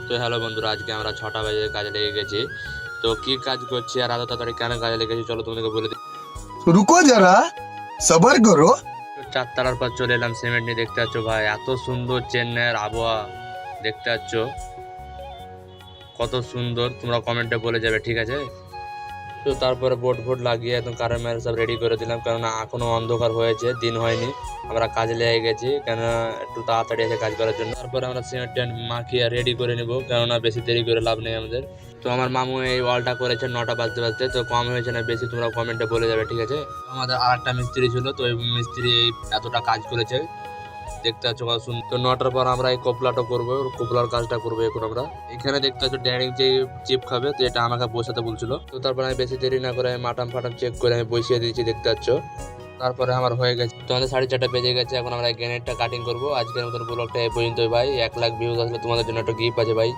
তো হ্যালো বন্ধুরা, আজকে আমরা 6টা বাজে কাজে লেগে গেছি। তো কি কাজ করছি আর এত তাড়াতাড়ি কেন কাজে লেগেছি চলো তোমাদেরকে বলে দিই। रुको जरा सबर करो। 4 তালার পর চলে এলাম সিমেন্ট নিয়ে। দেখতে পাচ্ছ ভাই, এত সুন্দর চেন্নাইয়ের আবহাওয়া। দেখতে পাচ্ছ কত সুন্দর, তোমরা কমেন্টে বলে যাবে, ঠিক আছে? তো তারপরে বোর্ড ফোর্ড লাগিয়ে একদম কারেন্ট ম্যান সব রেডি করে দিলাম, কেননা এখনো অন্ধকার হয়েছে, দিন হয়নি। আমরা কাজে লেগে গেছি কেননা একটু তাড়াতাড়ি এসে কাজ করার জন্য। তারপরে আমরা সিমেন্ট টেন্ট মাখিয়ে রেডি করে নিব, কেননা বেশি দেরি করে লাভ নেই আমাদের। তো আমার মামু এই ওয়ালটা করেছে 9টা বাজতে বাজতে, তো কম হয়েছে না বেশি তোমরা কমেন্টে বলে যাবে, ঠিক আছে? আমাদের আর একটা মিস্ত্রি ছিল, তো ওই মিস্ত্রি এতটা কাজ করেছে। দেখতে পাচ্ছ কত সুন্দর। তো 9টার পর আমরা এই কোপলাটা করবো, কোপলার কাজটা করবো এখন আমরা। এখানে দেখতে পাচ্ছ ড্যানিং যে চিপ খাবে, তো এটা আমাকে বসাতে বলছিল। তো তারপর আমি বেশি দেরি না করে মাটাম ফাটাম চেক করে আমি বসিয়ে দিয়েছি, দেখতে পাচ্ছ। তারপরে আমার হয়ে গেছে, তো আমাদের 4:30 বেজে গেছে। এখন আমরা গ্রেনেডটা কাটিং করবো। আজকের মতন ব্লগটা এই পর্যন্তই ভাই। 1 লাখ ভিউজ আসলে তোমাদের জন্য একটা গিফট আছে ভাই।